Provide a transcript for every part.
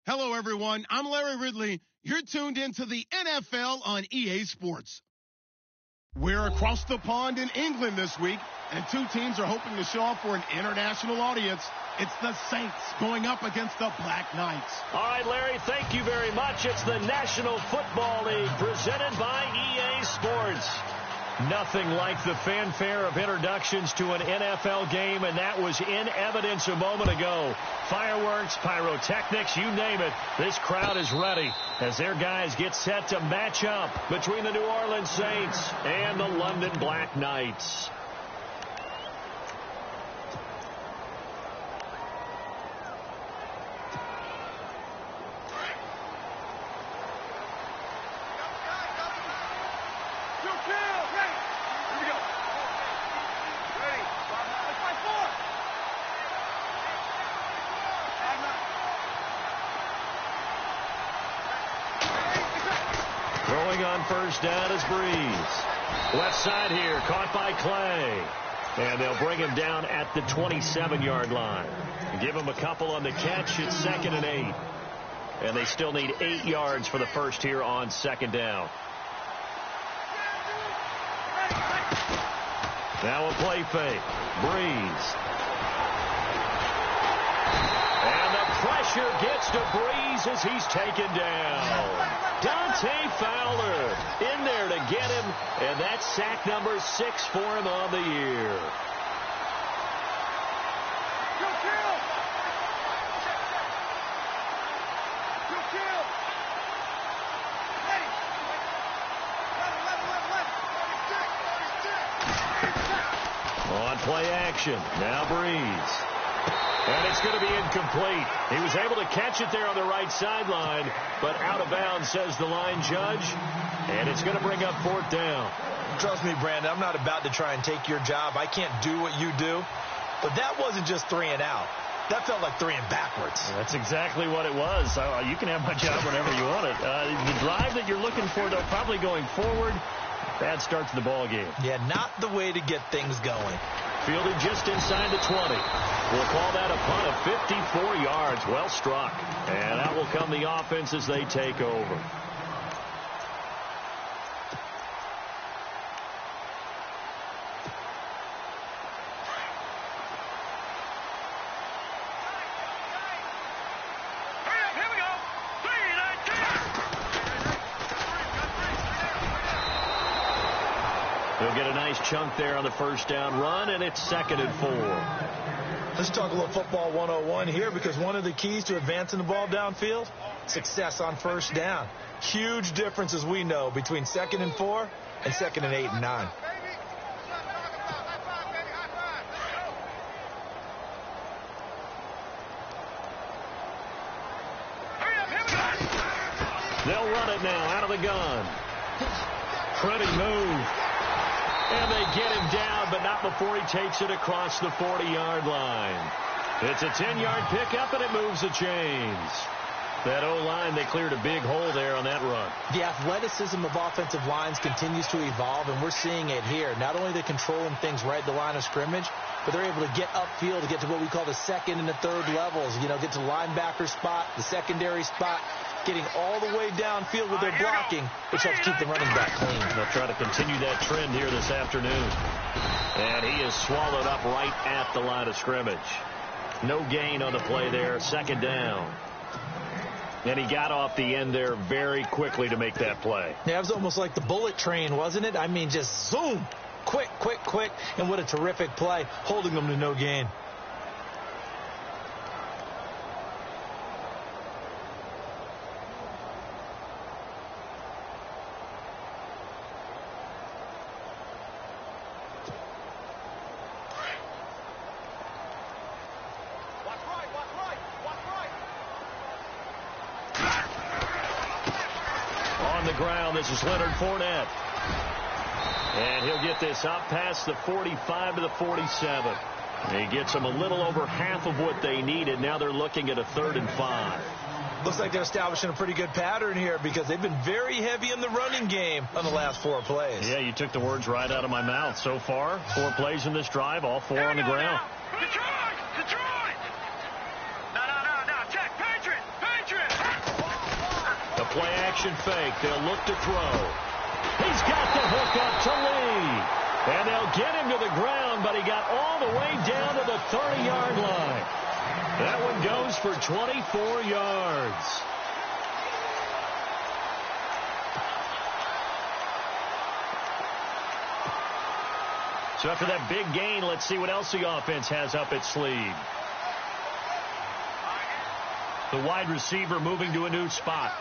Hello, everyone. I'm Larry Ridley. You're tuned into the NFL on EA Sports. We're across the pond in England this week, and two teams are hoping to show off for an international audience. It's the Saints going up against the Black Knights. All right, Larry, thank you very much. It's the National Football League presented by EA Sports. Nothing like the fanfare of introductions to an NFL game, and that was in evidence a moment ago. Fireworks, pyrotechnics, you name it. This crowd is ready as their guys get set to match up between the New Orleans Saints and the London Black Knights. Throwing on first down is Breeze. Left side here, caught by Clay. And they'll bring him down at the 27-yard line. Give him a couple on the catch. It's 2nd and 8. And they still need 8 yards for the first here on 2nd down. Now a play fake. Breeze. And the pressure gets to Breeze as he's taken down. Dante Fowler in there to get him, and that's sack number 6 for him on the year. On play action, now Breeze. And it's going to be incomplete. He was able to catch it there on the right sideline, but out of bounds, says the line judge. And it's going to bring up 4th down. Trust me, Brandon, I'm not about to try and take your job. I can't do what you do. But that wasn't just 3 and out. That felt like 3 and backwards. That's exactly what it was. You can have my job whenever you want it. The drive that you're looking for, though, probably going forward. Bad start to the ball game. Yeah, not the way to get things going. Fielded just inside the 20. We'll call that a punt of 54 yards. Well struck. And out will come the offense as they take over. He'll get a nice chunk there on the first down run, and it's 2nd and 4. Let's talk a little football 101 here, because one of the keys to advancing the ball downfield, success on first down. Huge difference, as we know, between 2nd and 4 and 2nd and 8 and 9. They'll run it now out of the gun. Pretty move. And they get him down, but not before he takes it across the 40-yard line. It's a 10-yard pickup, and it moves the chains. That O-line, they cleared a big hole there on that run. The athleticism of offensive lines continues to evolve, and we're seeing it here. Not only are they controlling things right at the line of scrimmage, but they're able to get upfield to get to what we call the 2nd and the 3rd levels. You know, get to the linebacker spot, the secondary spot, getting all the way downfield with their blocking, which helps keep the running back clean. They'll try to continue that trend here this afternoon. And he is swallowed up right at the line of scrimmage. No gain on the play there, 2nd down. And he got off the end there very quickly to make that play. Yeah, it was almost like the bullet train, wasn't it? I mean, just zoom, quick, quick, quick. And what a terrific play, holding them to no gain. Ground. This is Leonard Fournette. And he'll get this up past the 45 to the 47. He gets them a little over half of what they needed. Now they're looking at a 3rd and 5. Looks like they're establishing a pretty good pattern here, because they've been very heavy in the running game on the last 4 plays. Yeah, you took the words right out of my mouth. So far, 4 plays in this drive, all 4 on the ground. Detroit! Detroit! No, check. Patriots! Play-action fake. They'll look to throw. He's got the hook up to Lee. And they'll get him to the ground, but he got all the way down to the 30-yard line. That one goes for 24 yards. So after that big gain, let's see what else the offense has up its sleeve. The wide receiver moving to a new spot.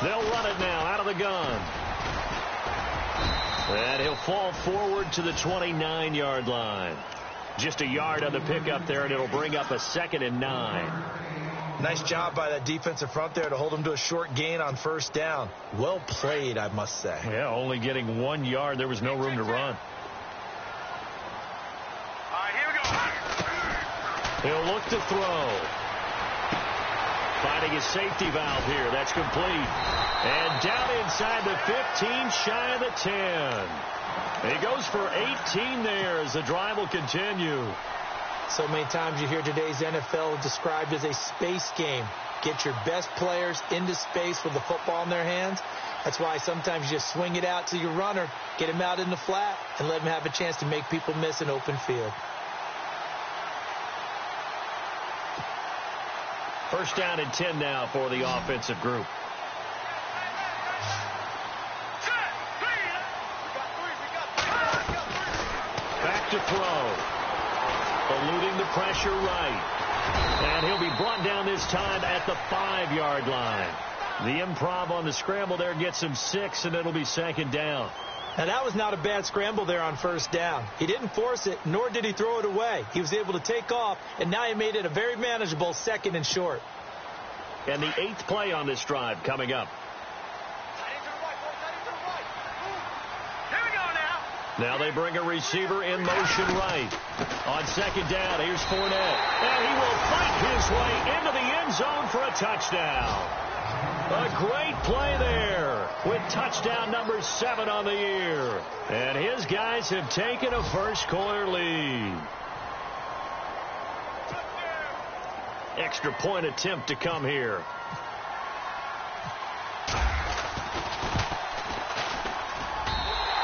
They'll run it now out of the gun. And he'll fall forward to the 29-yard line. Just a yard on the pickup there, and it'll bring up a 2nd and 9. Nice job by that defensive front there to hold him to a short gain on first down. Well played, I must say. Yeah, only getting 1 yard. There was no room to run. All right, here we go. He'll look to throw. Finding his safety valve here. That's complete. And down inside the 15, shy of the 10. He goes for 18 there as the drive will continue. So many times you hear today's NFL described as a space game. Get your best players into space with the football in their hands. That's why sometimes you just swing it out to your runner, get him out in the flat, and let him have a chance to make people miss an open field. First down and 10 now for the offensive group. Back to throw. Eluding the pressure right. And he'll be brought down this time at the 5-yard line. The improv on the scramble there gets him 6, and it'll be 2nd down. Now, that was not a bad scramble there on first down. He didn't force it, nor did he throw it away. He was able to take off, and now he made it a very manageable 2nd and short. And the 8th play on this drive coming up. Now they bring a receiver in motion right. On 2nd down, here's Fournette. And he will fight his way into the end zone for a touchdown. A great play there with touchdown number 7 on the year. And his guys have taken a first-quarter lead. Extra point attempt to come here.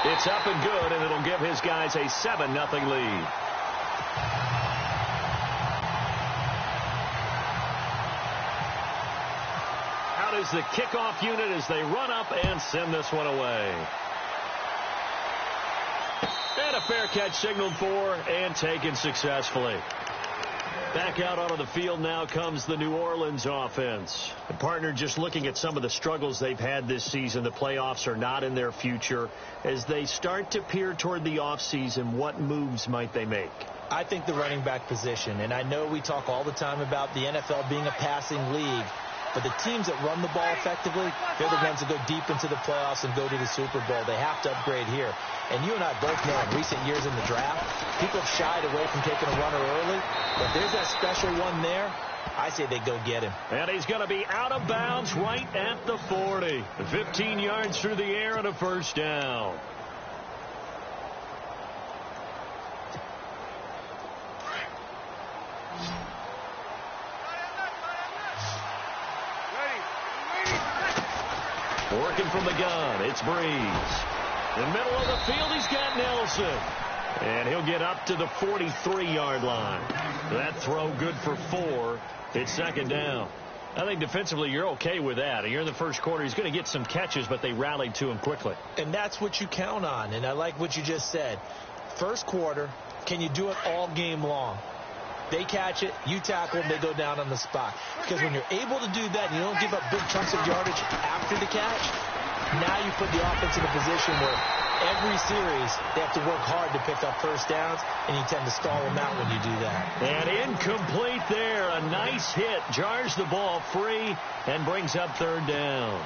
It's up and good, and it'll give his guys a 7-0 lead. Out is the kickoff unit as they run up and send this one away. And a fair catch signaled for and taken successfully. Back out onto the field now comes the New Orleans offense. And partner, just looking at some of the struggles they've had this season, the playoffs are not in their future. As they start to peer toward the offseason, what moves might they make? I think the running back position, and I know we talk all the time about the NFL being a passing league, but the teams that run the ball effectively, they're the ones that go deep into the playoffs and go to the Super Bowl. They have to upgrade here. And you and I both know in recent years in the draft, people have shied away from taking a runner early. But if there's that special one there, I say they go get him. And he's going to be out of bounds right at the 40. 15 yards through the air and a first down. Working from the gun, it's Breeze. In the middle of the field, he's got Nelson. And he'll get up to the 43-yard line. That throw good for 4. It's 2nd down. I think defensively you're okay with that. You're in the first quarter. He's going to get some catches, but they rallied to him quickly. And that's what you count on. And I like what you just said. First quarter, can you do it all game long? They catch it, you tackle them, they go down on the spot. Because when you're able to do that and you don't give up big chunks of yardage after the catch, now you put the offense in a position where every series they have to work hard to pick up first downs, and you tend to stall them out when you do that. And incomplete there. A nice hit. Jars the ball free and brings up 3rd down.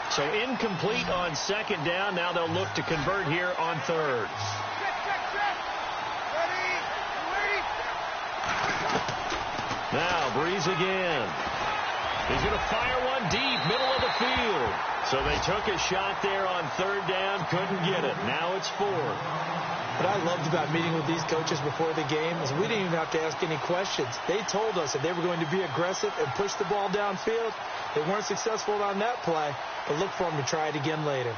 So incomplete on 2nd down. Now they'll look to convert here on 3rd. Now Breeze again. He's going to fire one deep, middle of the field. So they took a shot there on third down, couldn't get it. Now it's 4. What I loved about meeting with these coaches before the game is we didn't even have to ask any questions. They told us that they were going to be aggressive and push the ball downfield. They weren't successful on that play, but look for them to try it again later.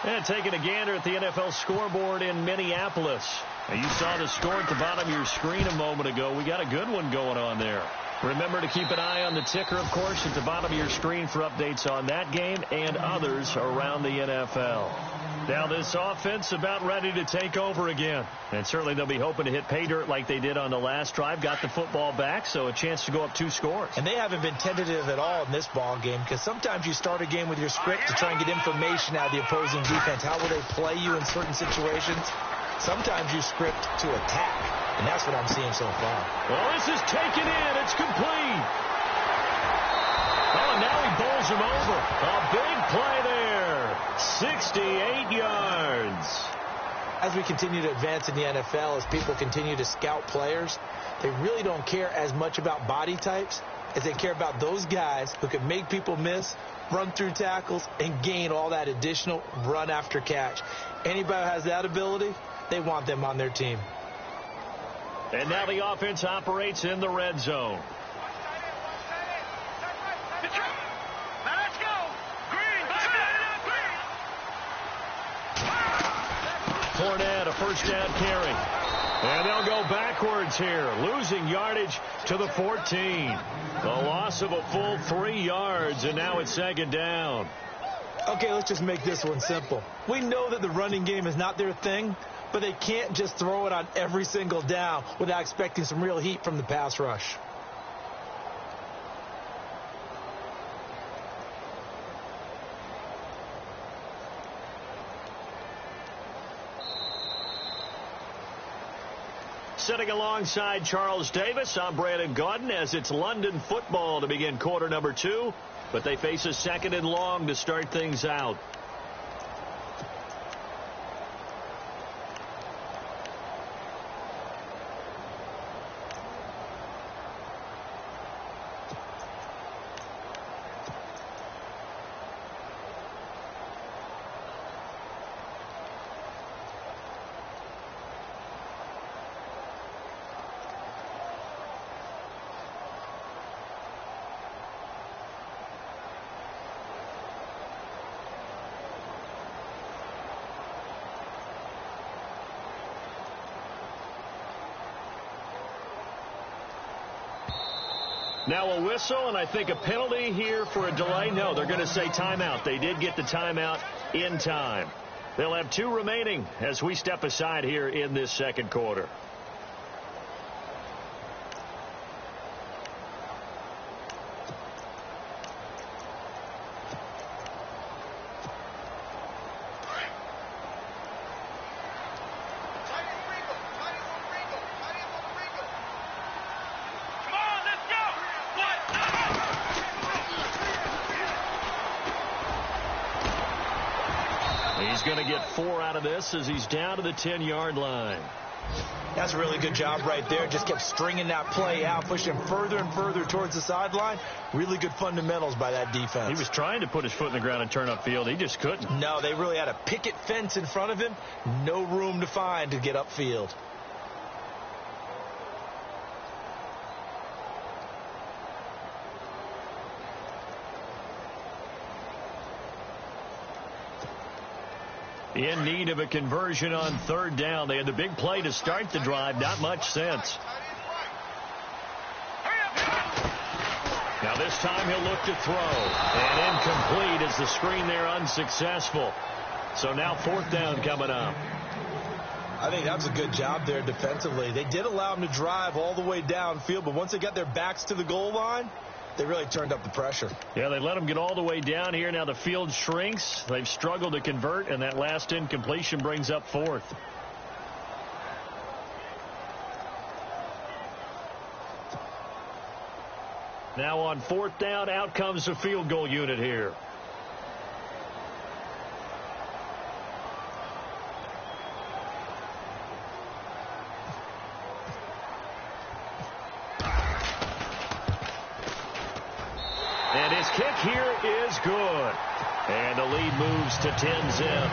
And taking a gander at the NFL scoreboard in Minneapolis. And you saw the score at the bottom of your screen a moment ago. We got a good one going on there. Remember to keep an eye on the ticker, of course, at the bottom of your screen for updates on that game and others around the NFL. Now this offense about ready to take over again. And certainly they'll be hoping to hit pay dirt like they did on the last drive. Got the football back, so a chance to go up 2 scores. And they haven't been tentative at all in this ball game, because sometimes you start a game with your script to try and get information out of the opposing defense. How will they play you in certain situations? Sometimes you script to attack, and that's what I'm seeing so far. Well, this is taken in. It's complete. Oh, and now he bowls him over. A big play there. 68 yards. As we continue to advance in the NFL, as people continue to scout players, they really don't care as much about body types as they care about those guys who can make people miss, run through tackles, and gain all that additional run after catch. Anybody who has that ability, they want them on their team. And now the offense operates in the red zone. Fournette, a first down carry. And they'll go backwards here, losing yardage to the 14. The loss of a full 3 yards, and now it's second down. Okay, let's just make this one simple. We know that the running game is not their thing, but they can't just throw it on every single down without expecting some real heat from the pass rush. Sitting alongside Charles Davis, I'm Brandon Gaudin as it's London football to begin quarter number 2, but they face a second and long to start things out. Now a whistle, and I think a penalty here for a delay. No, they're going to say timeout. They did get the timeout in time. They'll have 2 remaining as we step aside here in this second quarter. He's going to get 4 out of this as he's down to the 10-yard line. That's a really good job right there. Just kept stringing that play out, pushing further and further towards the sideline. Really good fundamentals by that defense. He was trying to put his foot in the ground and turn upfield. He just couldn't. No, they really had a picket fence in front of him. No room to find to get upfield. In need of a conversion on third down. They had the big play to start the drive. Not much sense. Now this time he'll look to throw. And incomplete as the screen there unsuccessful. So now 4th down coming up. I think that was a good job there defensively. They did allow him to drive all the way downfield, but once they got their backs to the goal line, they really turned up the pressure. Yeah, they let them get all the way down here. Now the field shrinks. They've struggled to convert, and that last incompletion brings up 4th. Now on 4th down, out comes the field goal unit here. And his kick here is good. And the lead moves to 10-zip.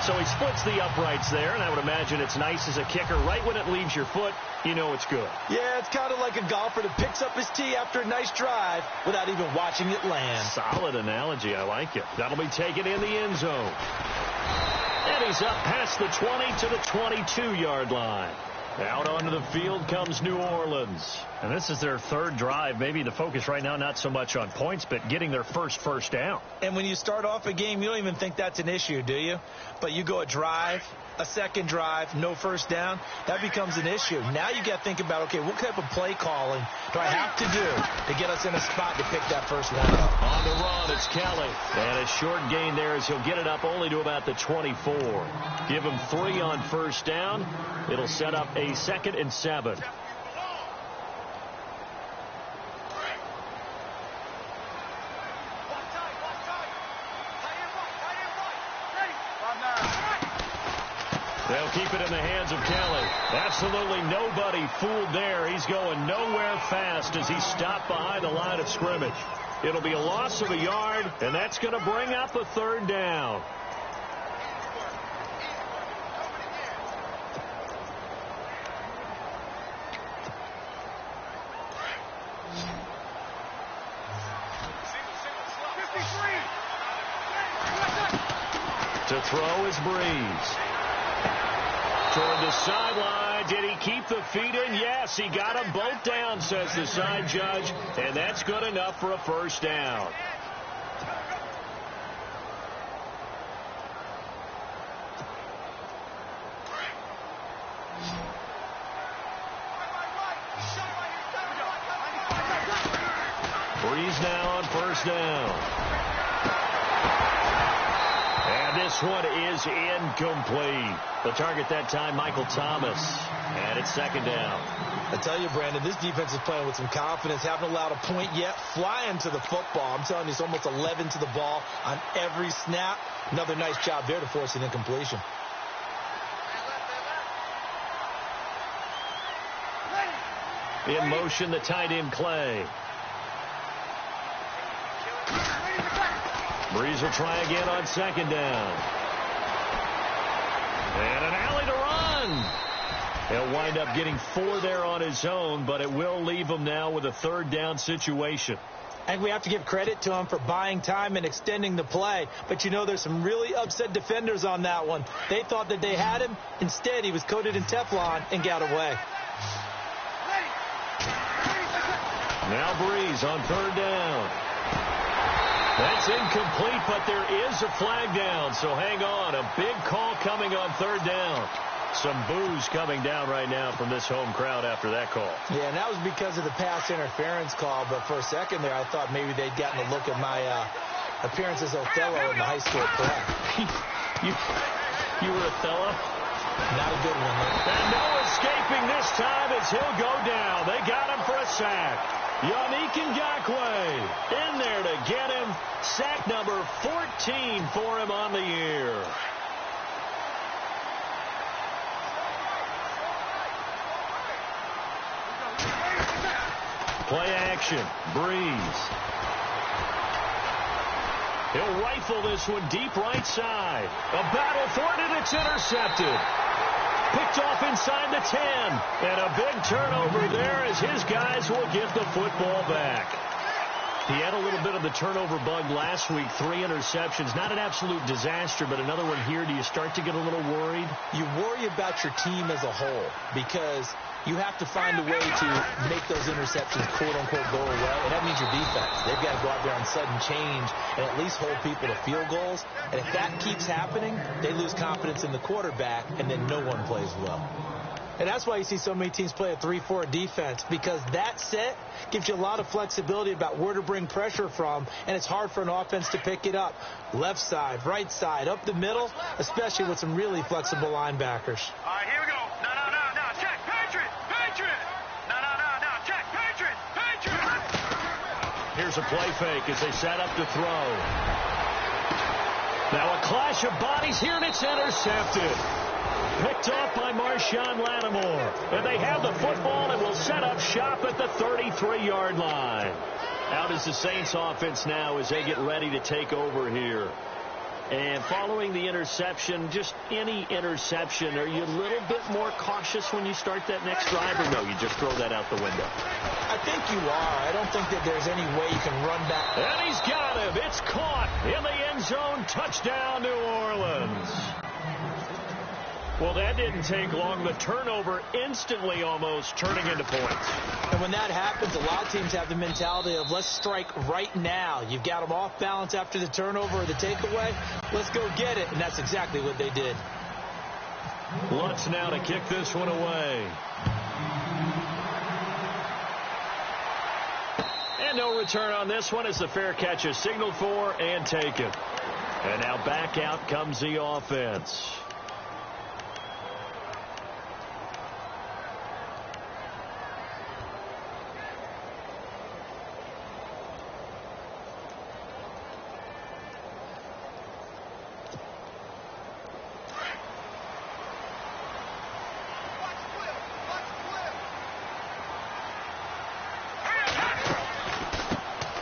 So he splits the uprights there, and I would imagine it's nice as a kicker. Right when it leaves your foot, you know it's good. Yeah, it's kind of like a golfer that picks up his tee after a nice drive without even watching it land. Solid analogy. I like it. That'll be taken in the end zone. And he's up past the 20 to the 22-yard line. Out onto the field comes New Orleans. And this is their third drive. Maybe the focus right now not so much on points, but getting their first down. And when you start off a game, you don't even think that's an issue, do you? But you go a drive, a second drive, no first down, that becomes an issue. Now you got to think about, okay, what type of play calling do I have to do to get us in a spot to pick that first one up? On the run, it's Kelly. And a short gain there as he'll get it up only to about the 24. Give him 3 on first down. It'll set up a 2nd and 7. They'll keep it in the hands of Kelly. Absolutely nobody fooled there. He's going nowhere fast as he stopped behind the line of scrimmage. It'll be a loss of a yard, and that's going to bring up a 3rd down. To throw is Breeze. Toward the sideline. Did he keep the feet in? Yes, he got them both down, says the side judge. And that's good enough for a first down. Breeze now on first down. And this one is incomplete. The target that time, Michael Thomas. And it's 2nd down. I tell you, Brandon, this defense is playing with some confidence. Haven't allowed a point yet. Flying to the football. I'm telling you, it's almost 11 to the ball on every snap. Another nice job there to force an incompletion. In motion, the tight end, Clay. Breeze will try again on 2nd down. And an alley to run. He'll wind up getting 4 there on his own, but it will leave him now with a 3rd down situation. And we have to give credit to him for buying time and extending the play. But, you know, there's some really upset defenders on that one. They thought that they had him. Instead, he was coated in Teflon and got away. Now Breeze on 3rd down. That's incomplete, but there is a flag down, so hang on. A big call coming on 3rd down. Some boos coming down right now from this home crowd after that call. Yeah, and that was because of the pass interference call, but for a second there I thought maybe they'd gotten a look at my appearance as Othello in the high school play. You were Othello? Not a good one, though. And no escaping this time as he'll go down. They got him for a sack. Yannick Ngakoue in there to get him. Sack number 14 for him on the year. Play action. Breeze. He'll rifle this one deep right side. A battle for it, and it's intercepted. Picked off inside the 10. And a big turnover there as his guys will get the football back. He had a little bit of the turnover bug last week. 3 interceptions. Not an absolute disaster, but another one here. Do you start to get a little worried? You worry about your team as a whole because you have to find a way to make those interceptions, quote-unquote, go away. And that means your defense. They've got to go out there on sudden change and at least hold people to field goals. And if that keeps happening, they lose confidence in the quarterback, and then no one plays well. And that's why you see so many teams play a 3-4 defense, because that set gives you a lot of flexibility about where to bring pressure from, and it's hard for an offense to pick it up. Left side, right side, up the middle, especially with some really flexible linebackers. All right, here we go. No. Check, Patriot. No. Check, Patriot. Here's a play fake as they set up to throw. Now a clash of bodies here, and it's intercepted. Picked off by Marshawn Lattimore. And they have the football and will set up shop at the 33-yard line. Out is the Saints offense now as they get ready to take over here. And following the interception, just any interception, are you a little bit more cautious when you start that next drive, or no, you just throw that out the window? I think you are. I don't think that there's any way you can run back. And he's got him. It's caught in the end zone. Touchdown, New Orleans. Well, that didn't take long. The turnover instantly almost turning into points. And when that happens, a lot of teams have the mentality of let's strike right now. You've got them off balance after the turnover or the takeaway. Let's go get it. And that's exactly what they did. Lutz now to kick this one away. And no return on this one as the fair catch is signaled for and taken. And now back out comes the offense.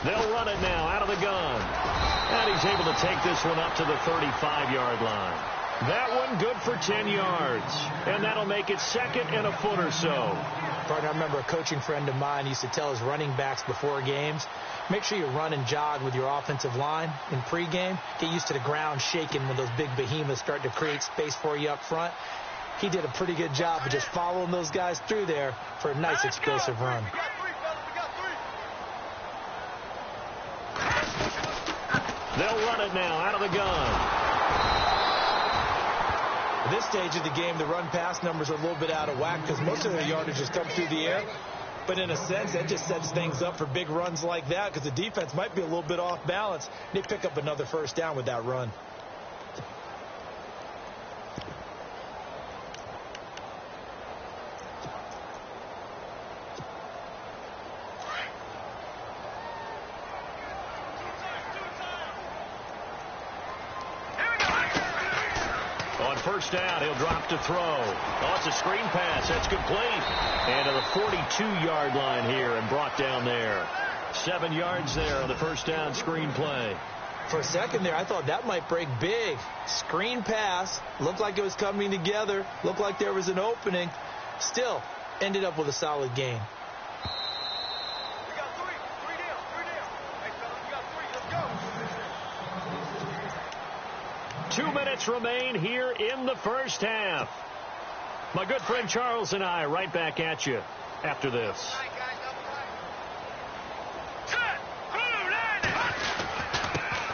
They'll run it now out of the gun. And he's able to take this one up to the 35-yard line. That one good for 10 yards. And that'll make it second and a foot or so. Partner, I remember a coaching friend of mine used to tell his running backs before games, make sure you run and jog with your offensive line in pregame. Get used to the ground shaking when those big behemoths start to create space for you up front. He did a pretty good job of just following those guys through there for a nice explosive run. They'll run it now out of the gun. At this stage of the game, the run-pass numbers are a little bit out of whack because most of their yardage has come through the air. But in a sense, that just sets things up for big runs like that because the defense might be a little bit off balance. They pick up another first down with that run. First down, he'll drop to throw. Oh, it's a screen pass. That's complete. And to the 42-yard line here and brought down there. 7 yards there on the first down screen play. For a second there, I thought that might break big. Screen pass. Looked like it was coming together. Looked like there was an opening. Still, ended up with a solid gain. 2 minutes remain here in the first half. My good friend Charles and I right back at you after this.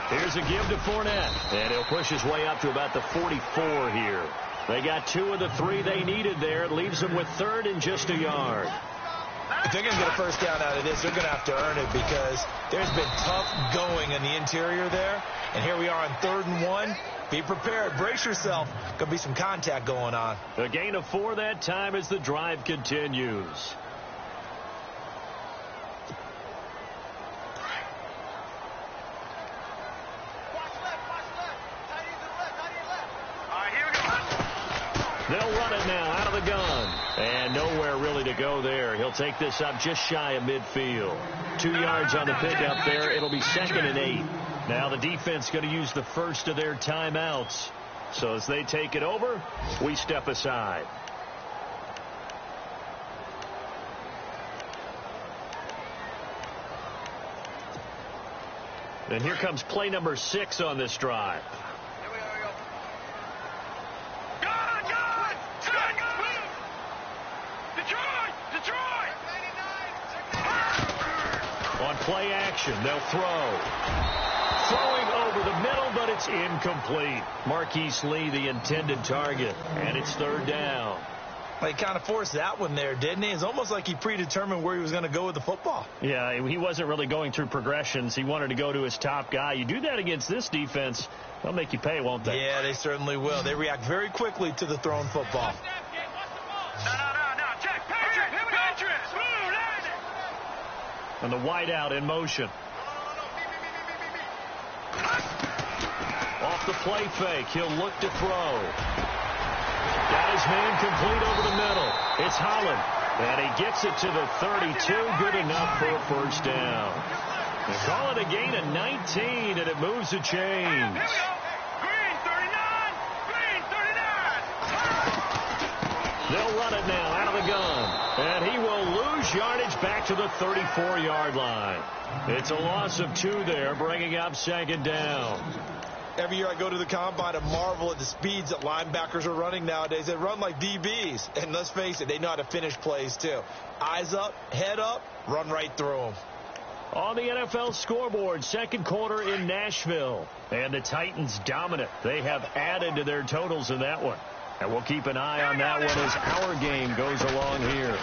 Here's a give to Fournette, and he'll push his way up to about the 44 here. They got 2 of the 3 they needed there. It leaves them with third and just a yard. If they're going to get a first down out of this, they're going to have to earn it because there's been tough going in the interior there. And here we are on 3rd and 1. Be prepared. Brace yourself. Could be some contact going on. A gain of 4 that time as the drive continues. They'll run it now out of the gun. And nowhere really to go there. He'll take this up just shy of midfield. 2 yards on the pickup there. It'll be 2nd and 8. Now the defense going to use the first of their timeouts. So as they take it over, we step aside. And here comes play number 6 on this drive. On play action, they'll throw. Throwing over the middle, but it's incomplete. Marquise Lee, the intended target, and it's 3rd down. Well, he kind of forced that one there, didn't he? It's almost like he predetermined where he was going to go with the football. Yeah, he wasn't really going through progressions. He wanted to go to his top guy. You do that against this defense, they'll make you pay, won't they? Yeah, they certainly will. They react very quickly to the thrown football. And the wideout in motion. Off the play fake, he'll look to throw. Got his man complete over the middle. It's Holland. And he gets it to the 32. Good enough for a first down. They call it a gain of 19, and it moves the chains. Here we go. Green 39. Green 39. They'll run it now out of the gun. And he will lose yardage back to the 34-yard line. It's a loss of 2 there, bringing up second down. Every year I go to the combine and marvel at the speeds that linebackers are running nowadays. They run like DBs. And let's face it, they know how to finish plays too. Eyes up, head up, run right through them. On the NFL scoreboard, second quarter in Nashville. And the Titans dominant. They have added to their totals in that one. And we'll keep an eye on that one as our game goes along here.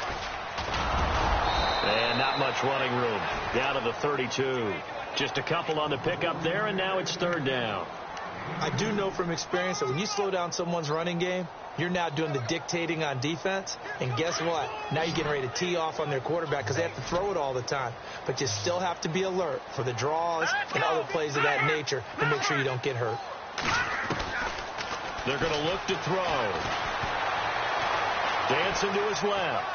And not much running room. Down to the 32. Just a couple on the pickup there, and now it's third down. I do know from experience that when you slow down someone's running game, you're now doing the dictating on defense. And guess what? Now you're getting ready to tee off on their quarterback because they have to throw it all the time. But you still have to be alert for the draws and other plays of that nature to make sure you don't get hurt. They're going to look to throw. Dancing to his left.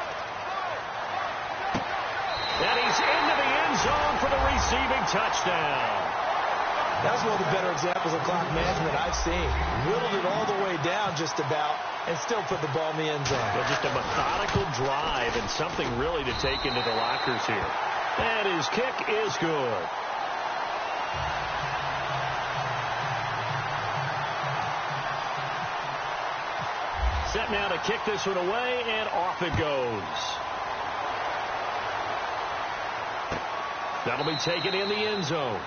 And he's into the end zone for the receiving touchdown. That's one of the better examples of clock management I've seen. Whittled it all the way down just about and still put the ball in the end zone. Well, just a methodical drive and something really to take into the lockers here. And his kick is good. Set now to kick this one away, and off it goes. That'll be taken in the end zone.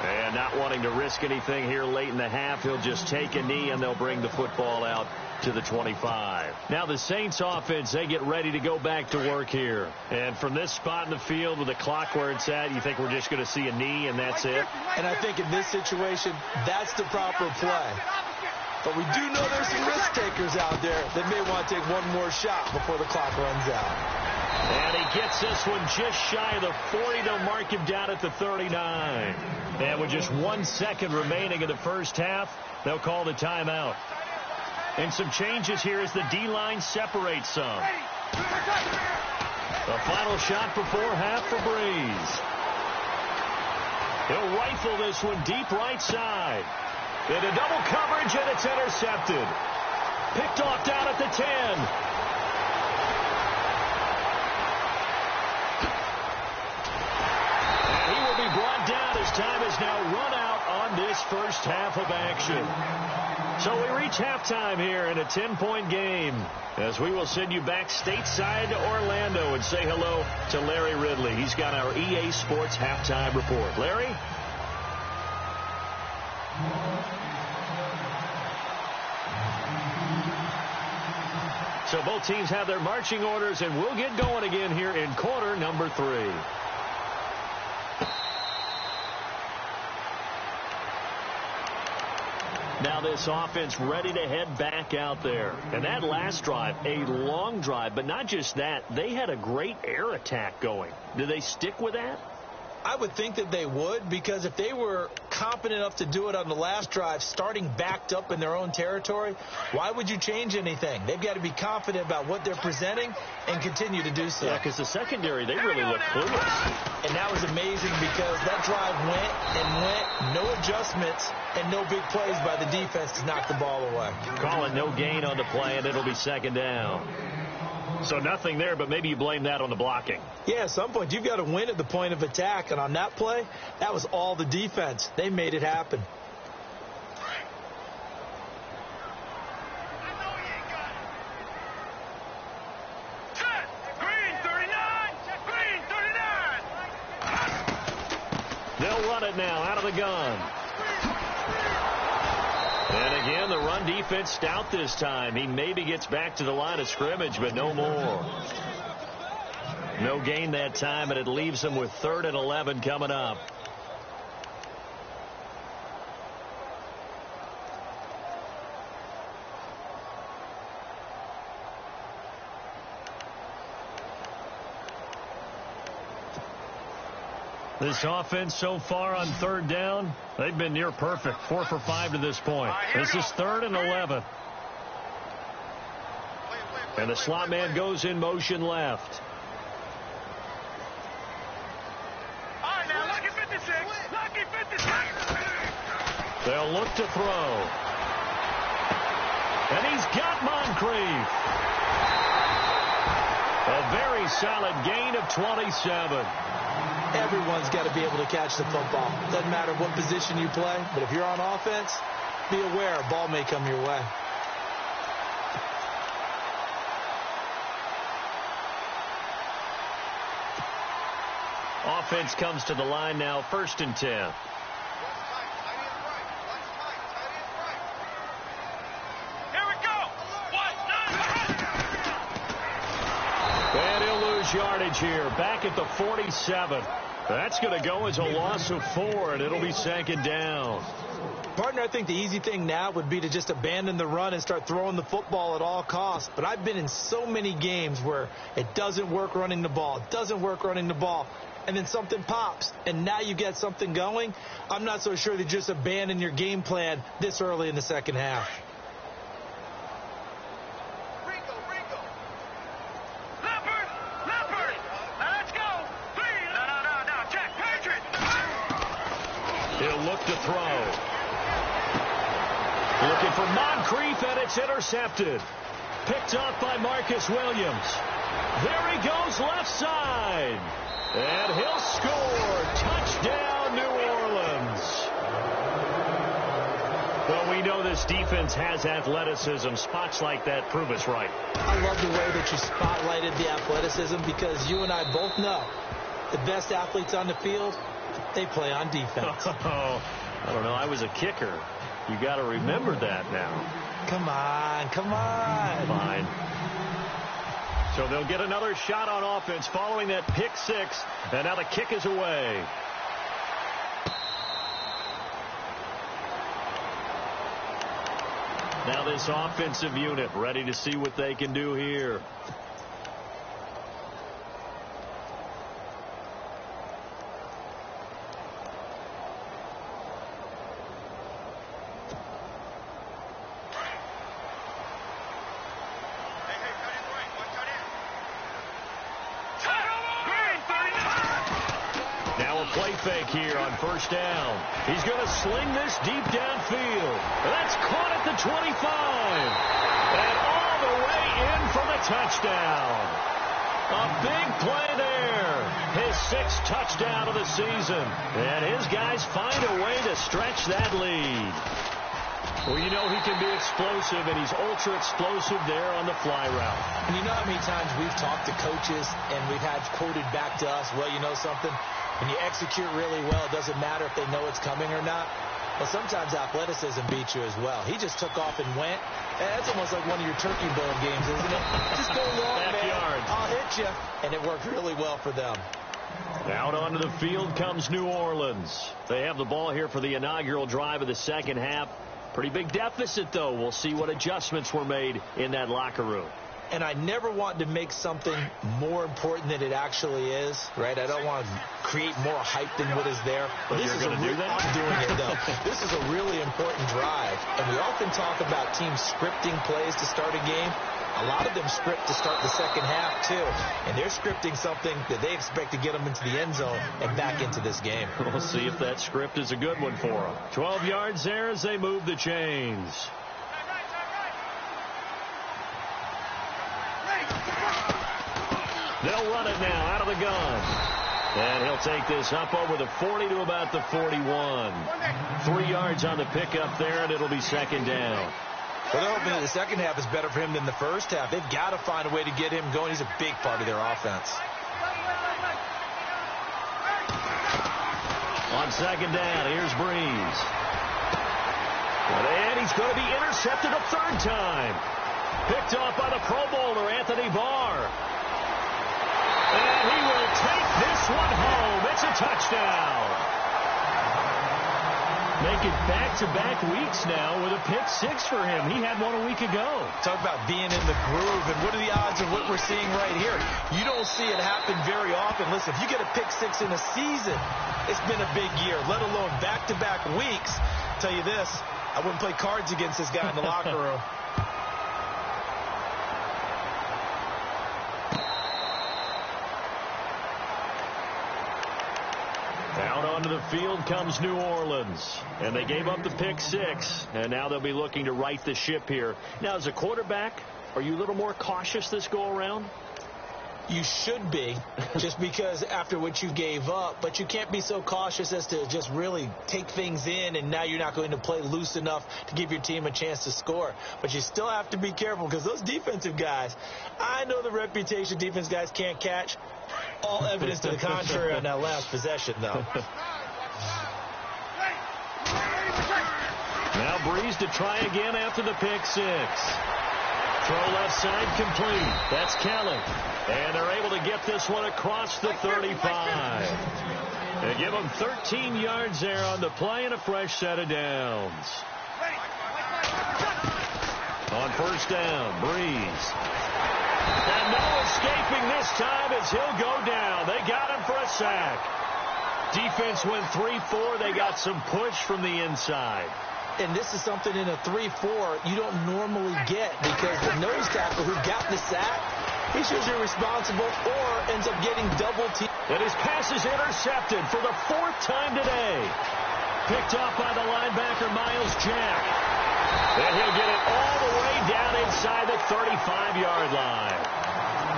And not wanting to risk anything here late in the half, he'll just take a knee, and they'll bring the football out to the 25. Now the Saints offense, they get ready to go back to work here. And from this spot in the field with the clock where it's at, you think we're just going to see a knee and that's it? And I think in this situation, that's the proper play. But we do know there's some risk takers out there that may want to take one more shot before the clock runs out. And he gets this one just shy of the 40. They'll mark him down at the 39. And with just 1 second remaining in the first half, they'll call the timeout. And some changes here as the D-line separates some. The final shot before half for Breeze. He'll rifle this one deep right side. Into double coverage, and it's intercepted. Picked off down at the 10. Brought down as time is now run out on this first half of action. So we reach halftime here in a 10-point game as we will send you back stateside to Orlando and say hello to Larry Ridley. He's got our EA Sports halftime report. Larry? So both teams have their marching orders, and we'll get going again here in quarter number 3. Now this offense ready to head back out there. And that last drive, a long drive, but not just that, they had a great air attack going. Do they stick with that? I would think that they would, because if they were competent enough to do it on the last drive, starting backed up in their own territory, why would you change anything? They've got to be confident about what they're presenting and continue to do so. Yeah, because the secondary, they really look clueless. And that was amazing because that drive went and went, no adjustments, and no big plays by the defense to knock the ball away. Call it no gain on the play, and it'll be second down. So nothing there, but maybe you blame that on the blocking. Yeah, at some point, you've got to win at the point of attack. And on that play, that was all the defense. They made it happen. Green 39. Green 39. They'll run it now out of the gun. And again, the run defense stout this time. He maybe gets back to the line of scrimmage, but no more. No gain that time, and it leaves them with 3rd and 11 coming up. This offense so far on 3rd down, they've been near perfect. 4 for 5 to this point. This is 3rd and 11. And the slot man goes in motion left. All right, now look at 57. They'll look to throw. And he's got Moncrief. A very solid gain of 27. Everyone's got to be able to catch the football. Doesn't matter what position you play, but if you're on offense, be aware a ball may come your way. Offense comes to the line now, 1st and 10. Here we go. And he'll lose yardage here, back at the 47. That's going to go as a loss of 4, and it'll be 2nd down. Partner, I think the easy thing now would be to just abandon the run and start throwing the football at all costs. But I've been in so many games where it doesn't work running the ball. It doesn't work running the ball. And then something pops, and now you get something going. I'm not so sure that just abandon your game plan this early in the second half. Leopard. Now let's go. Please. No. Jack, Patriot. He'll look to throw. Looking for Moncrief, and it's intercepted. Picked off by Marcus Williams. There he goes, left side. And he'll score. Touchdown, New Orleans. Well, we know this defense has athleticism. Spots like that prove us right. I love the way that you spotlighted the athleticism because you and I both know the best athletes on the field, they play on defense. Oh, I don't know. I was a kicker. You got to remember that now. Come on. Fine. So they'll get another shot on offense following that pick 6, and now the kick is away. Now this offensive unit ready to see what they can do here. Play fake here on 1st down. He's going to sling this deep downfield. That's caught at the 25. And all the way in for the touchdown. A big play there. His 6th touchdown of the season. And his guys find a way to stretch that lead. Well, you know he can be explosive, and he's ultra explosive there on the fly route. And you know how many times we've talked to coaches and we've had quoted back to us, well, you know something? When you execute really well, it doesn't matter if they know it's coming or not. Well, sometimes athleticism beats you as well. He just took off and went. And that's almost like one of your turkey bowl games, isn't it? Just go long, Backyard. man. I'll hit you. And it worked really well for them. Out onto the field comes New Orleans. They have the ball here for the inaugural drive of the second half. Pretty big deficit, though. We'll see what adjustments were made in that locker room. And I never want to make something more important than it actually is, right? I don't want to create more hype than what is there. But you're going to do that? I'm doing it, though. This is a really important drive. And we often talk about teams scripting plays to start a game. A lot of them script to start the second half, too. And they're scripting something that they expect to get them into the end zone and back into this game. We'll see if that script is a good one for them. 12 yards there as they move the chains. They'll run it now out of the gun. And he'll take this up over the 40 to about the 41. 3 yards on the pickup there, and it'll be 2nd down. Well, they're hoping that the second half is better for him than the first half. They've got to find a way to get him going. He's a big part of their offense. On 2nd down, here's Breeze. And he's going to be intercepted a 3rd time. Picked off by the Pro Bowler, Anthony Barr. And he will take this one home. It's a touchdown. Make it back-to-back weeks now with a pick 6 for him. He had one a week ago. Talk about being in the groove, and what are the odds of what we're seeing right here? You don't see it happen very often. Listen, if you get a pick 6 in a season, it's been a big year, let alone back-to-back weeks. I'll tell you this, I wouldn't play cards against this guy in the locker room. Out Onto the field comes New Orleans. And they gave up the pick 6. And now they'll be looking to right the ship here. Now, as a quarterback, are you a little more cautious this go-around? You should be, just because after what you gave up. But you can't be so cautious as to just really take things in, and now you're not going to play loose enough to give your team a chance to score. But you still have to be careful, because those defensive guys, I know the reputation defense guys can't catch. All evidence to the contrary on that last possession, though. Now Breeze to try again after the pick 6. Throw left side complete. That's Kelly. And they're able to get this one across the 35. They give them 13 yards there on the play and a fresh set of downs. On first down, Breeze. And no escaping this time as he'll go down. They got him for a sack. Defense went 3-4. They got some push from the inside. And this is something in a 3-4 you don't normally get, because the nose tackle who got the sack, he's usually responsible or ends up getting double teamed. And his pass is intercepted for the 4th time today. Picked off by the linebacker, Miles Jack. And he'll get it all the way down inside the 35-yard line.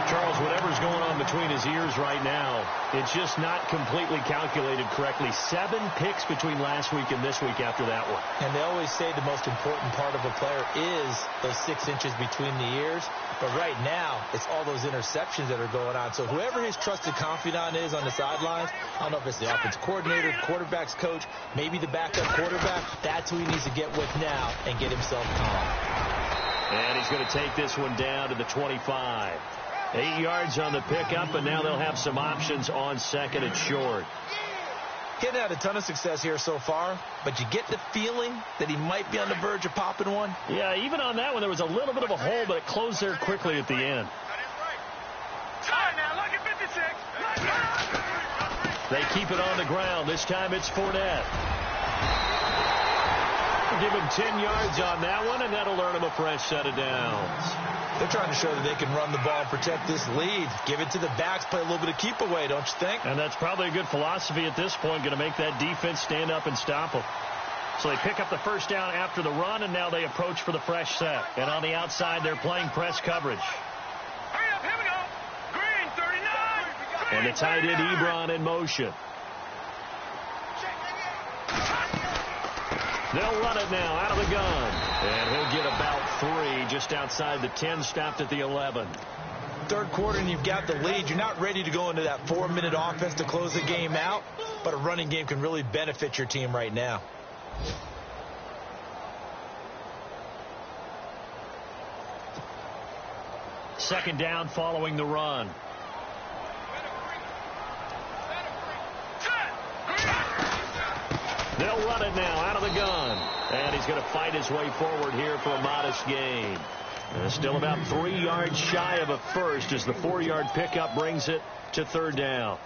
Charles, whatever's going on between his ears right now, it's just not completely calculated correctly. 7 picks between last week and this week after that one. And they always say the most important part of a player is those 6 inches between the ears. But right now, it's all those interceptions that are going on. So whoever his trusted confidant is on the sidelines, I don't know if it's the offensive coordinator, quarterback's coach, maybe the backup quarterback, that's who he needs to get with now and get himself calm. And he's going to take this one down to the 25. 8 yards on the pickup, and now they'll have some options on 2nd and short. Getting had a ton of success here so far, but you get the feeling that he might be on the verge of popping one. Yeah, even on that one, there was a little bit of a hole, but it closed there quickly at the end. They keep it on the ground. This time it's Fournette. Give him 10 yards on that one, and that'll earn him a fresh set of downs. They're trying to show that they can run the ball and protect this lead. Give it to the backs, play a little bit of keep away, don't you think? And that's probably a good philosophy at this point, going to make that defense stand up and stop them. So they pick up the first down after the run, and now they approach for the fresh set. And on the outside, they're playing press coverage. Hurry up, here we go. Green, 39. And the tight end, Ebron, in motion. They'll run it now out of the gun. And he'll get about 3 just outside the 10, stopped at the 11. Third quarter and you've got the lead. You're not ready to go into that 4-minute offense to close the game out, but a running game can really benefit your team right now. Second down following the run. They'll run it now out of the gun. And he's going to fight his way forward here for a modest gain. And still about 3 yards shy of a first as the 4-yard pickup brings it to 3rd down.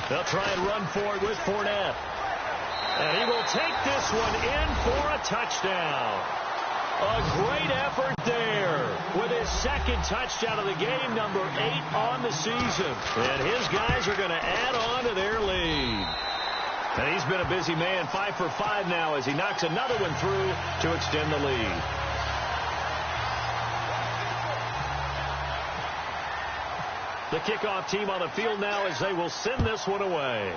They'll try and run for it with Fournette. And he will take this one in for a touchdown. A great effort there with his 2nd touchdown of the game, number 8 on the season. And his guys are going to add on to their lead. And he's been a busy man, 5 for 5 now as he knocks another one through to extend the lead. The kickoff team on the field now as they will send this one away.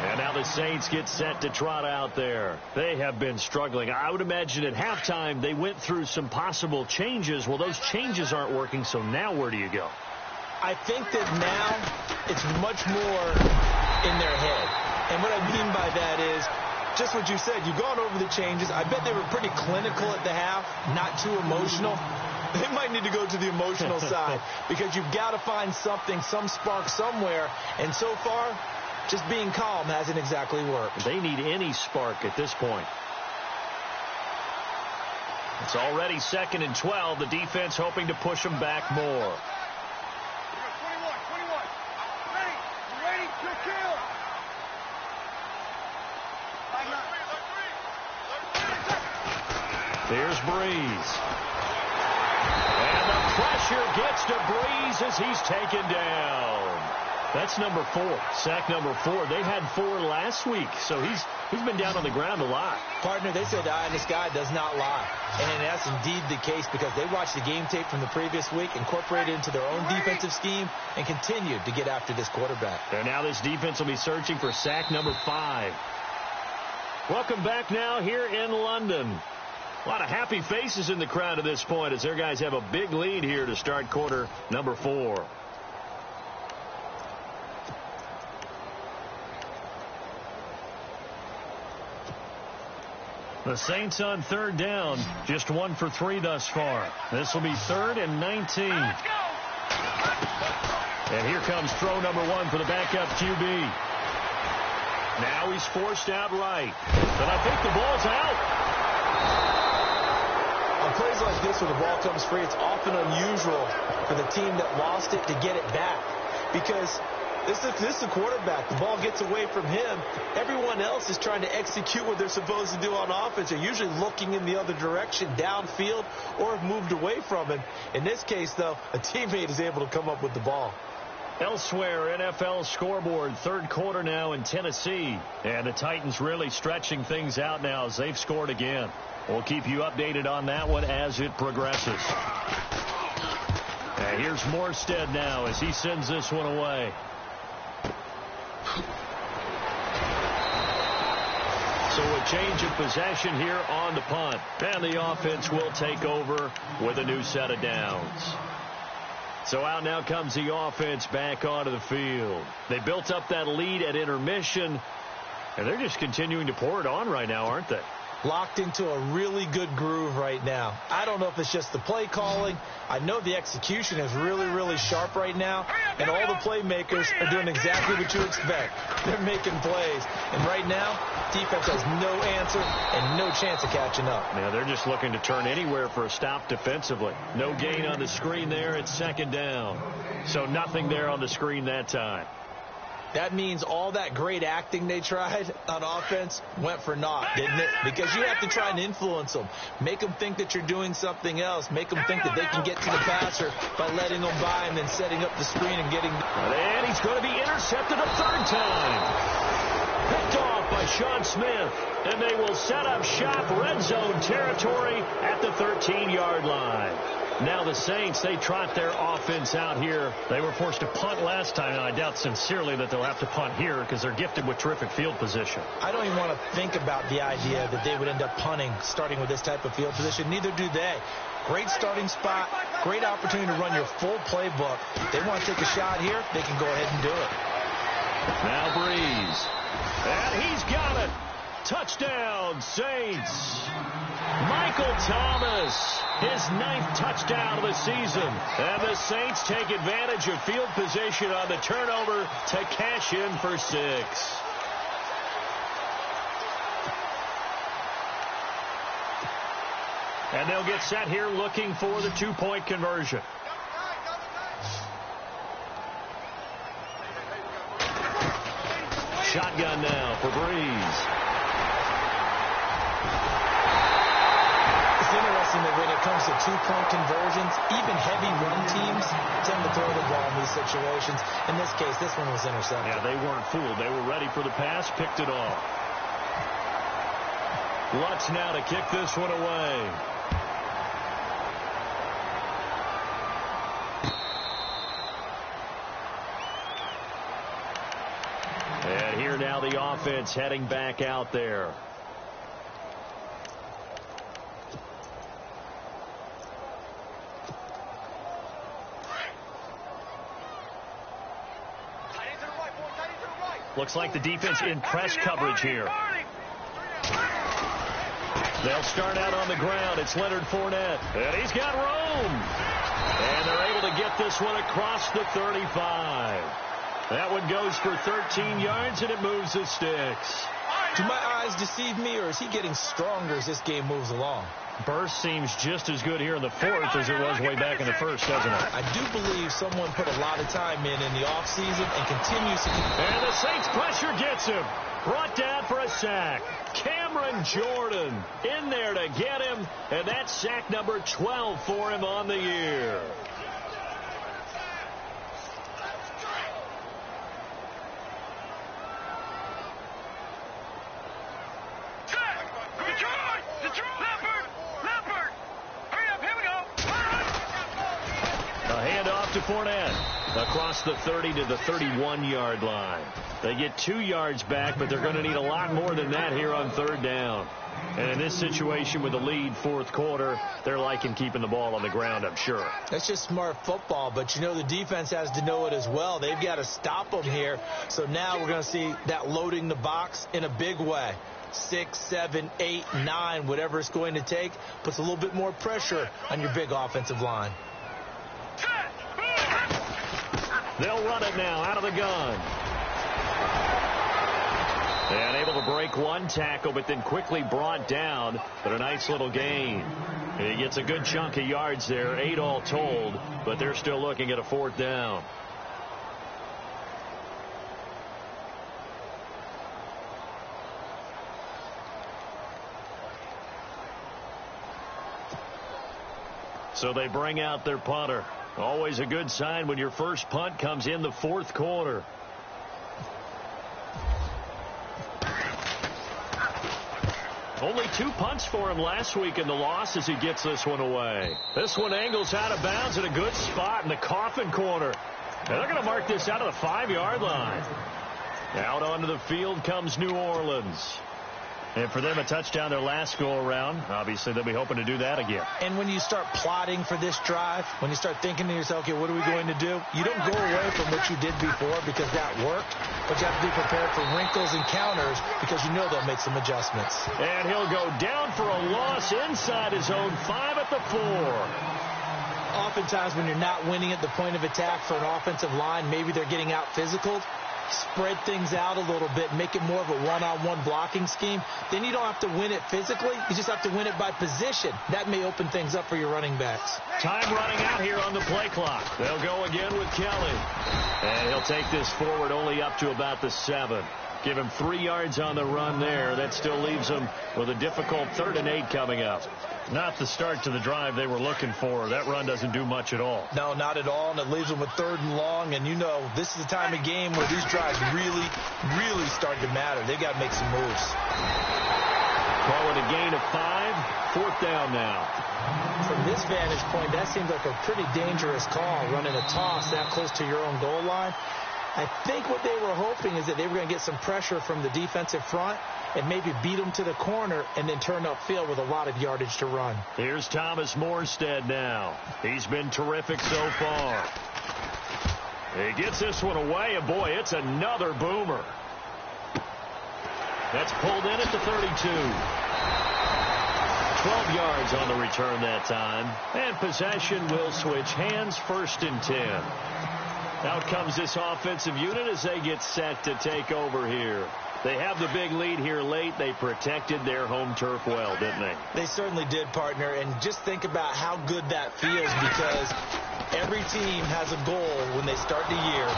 And now the Saints get set to trot out there. They have been struggling. I would imagine at halftime they went through some possible changes. Well, those changes aren't working, so now where do you go? I think that now it's much more in their head. And what I mean by that is just what you said. You've gone over the changes. I bet they were pretty clinical at the half, not too emotional. They might need to go to the emotional side because you've got to find something, some spark somewhere. And so far, just being calm hasn't exactly worked. They need any spark at this point. It's already 2nd and 12. The defense hoping to push them back more. Here's Breeze. And the pressure gets to Breeze as he's taken down. That's number 4, sack number 4. They had 4 last week, so he's been down on the ground a lot. Partner, they said the eye in the sky does not lie. And that's indeed the case because they watched the game tape from the previous week, incorporated it into their own defensive scheme, and continued to get after this quarterback. And now this defense will be searching for sack number 5. Welcome back now here in London. A lot of happy faces in the crowd at this point as their guys have a big lead here to start quarter number 4. The Saints on 3rd down, just 1 for 3 thus far. This will be 3rd and 19. And here comes throw number 1 for the backup QB. Now he's forced out right. But I think the ball's out. On plays like this where the ball comes free, it's often unusual for the team that lost it to get it back. Because this is the quarterback. The ball gets away from him. Everyone else is trying to execute what they're supposed to do on offense. They're usually looking in the other direction, downfield, or have moved away from him. In this case, though, a teammate is able to come up with the ball. Elsewhere, NFL scoreboard, 3rd quarter now in Tennessee. And the Titans really stretching things out now as they've scored again. We'll keep you updated on that one as it progresses. And here's Morstead now as he sends this one away. So a change of possession here on the punt. And the offense will take over with a new set of downs. So out now comes the offense back onto the field. They built up that lead at intermission, and they're just continuing to pour it on right now, aren't they? Locked into a really good groove right now. I don't know if it's just the play calling. I know the execution is really, really sharp right now, and all the playmakers are doing exactly what you expect. They're making plays, and right now, defense has no answer and no chance of catching up. Yeah, they're just looking to turn anywhere for a stop defensively. No gain on the screen there. It's 2nd down. So nothing there on the screen that time. That means all that great acting they tried on offense went for naught, didn't it? Because you have to try and influence them. Make them think that you're doing something else. Make them think that they can get to the passer by letting them by and then setting up the screen and getting... And he's going to be intercepted a 3rd time. Picked off by Sean Smith. And they will set up shop red zone territory at the 13-yard line. Now the Saints, they trot their offense out here. They were forced to punt last time, and I doubt sincerely that they'll have to punt here because they're gifted with terrific field position. I don't even want to think about the idea that they would end up punting starting with this type of field position. Neither do they. Great starting spot, great opportunity to run your full playbook. They want to take a shot here, they can go ahead and do it. Now Breeze. And he's got it. Touchdown, Saints. Michael Thomas, his 9th touchdown of the season. And the Saints take advantage of field position on the turnover to cash in for 6. And they'll get set here looking for the 2-point conversion. Shotgun now for Breeze. It's interesting that when it comes to 2-point conversions, even heavy run teams tend to throw the ball in these situations. In this case, this one was intercepted. Yeah, they weren't fooled. They were ready for the pass, picked it off. Lutz now to kick this one away. And here now the offense heading back out there. Looks like the defense in press coverage here. They'll start out on the ground. It's Leonard Fournette. And he's got room. And they're able to get this one across the 35. That one goes for 13 yards, and it moves the sticks. Do my eyes deceive me, or is he getting stronger as this game moves along? Burst seems just as good here in the 4th as it was way back in the 1st, doesn't it? I do believe someone put a lot of time in the offseason and continues to... And the Saints pressure gets him. Brought down for a sack. Cameron Jordan in there to get him, and that's sack number 12 for him on the year. To Fournette across the 30 to the 31-yard line. They get 2 yards back, but they're going to need a lot more than that here on third down. And in this situation with the lead fourth quarter, they're liking keeping the ball on the ground, I'm sure. That's just smart football, but you know the defense has to know it as well. They've got to stop them here. So now we're going to see that loading the box in a big way. 6, 7, 8, 9, whatever it's going to take, puts a little bit more pressure on your big offensive line. They'll run it now out of the gun. And able to break one tackle, but then quickly brought down. But a nice little gain. He gets a good chunk of yards there, 8 all told, but they're still looking at a fourth down. So they bring out their punter. Always a good sign when your first punt comes in the fourth quarter. Only 2 punts for him last week in the loss as he gets this one away. This one angles out of bounds at a good spot in the coffin corner. And they're going to mark this out of the 5-yard line. Out onto the field comes New Orleans. And for them, a touchdown their last go-around. Obviously, they'll be hoping to do that again. And when you start plotting for this drive, when you start thinking to yourself, okay, what are we going to do? You don't go away from what you did before because that worked, but you have to be prepared for wrinkles and counters because you know they'll make some adjustments. And he'll go down for a loss inside his own 5 at the 4. Oftentimes when you're not winning at the point of attack for an offensive line, maybe they're getting out physical. Spread things out a little bit, make it more of a one-on-one blocking scheme. Then you don't have to win it physically. You just have to win it by position. That may open things up for your running backs. Time running out here on the play clock. They'll go again with Kelly. And he'll take this forward only up to about the 7. Give him 3 yards on the run there. That still leaves him with a difficult 3rd and 8 coming up. Not the start to the drive they were looking for. That run doesn't do much at all. No, not at all, and it leaves them with 3rd and long. And you know, this is the time of game where these drives really, really start to matter. They've got to make some moves. Call it a gain of 5. 4th down now. From this vantage point, that seems like a pretty dangerous call, running a toss that close to your own goal line. I think what they were hoping is that they were going to get some pressure from the defensive front and maybe beat them to the corner and then turn upfield with a lot of yardage to run. Here's Thomas Morstead now. He's been terrific so far. He gets this one away, and boy, it's another boomer. That's pulled in at the 32. 12 yards on the return that time. And possession will switch hands, 1st and 10. Out comes this offensive unit as they get set to take over here. They have the big lead here late. They protected their home turf well, didn't they? They certainly did, partner. And just think about how good that feels because every team has a goal when they start the year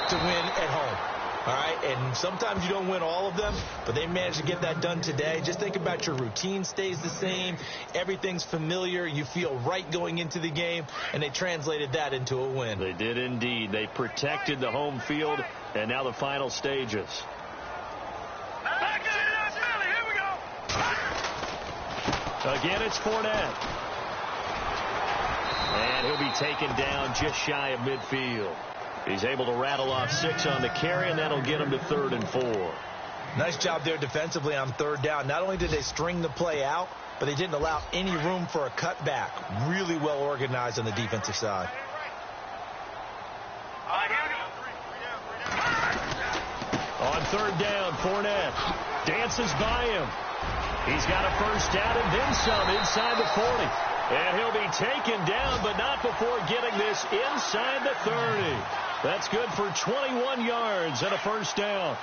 to win at home. All right, and sometimes you don't win all of them, but they managed to get that done today. Just think about your routine stays the same. Everything's familiar. You feel right going into the game, and they translated that into a win. They did indeed. They protected the home field, and now the final stages. Here we go. Again, it's Fournette. And he'll be taken down just shy of midfield. He's able to rattle off 6 on the carry, and that'll get him to 3rd and 4. Nice job there defensively on 3rd down. Not only did they string the play out, but they didn't allow any room for a cutback. Really well organized on the defensive side. On 3rd down, Fournette dances by him. He's got a 1st down and then some inside the 40. And he'll be taken down, but not before getting this inside the 30. That's good for 21 yards and a 1st down.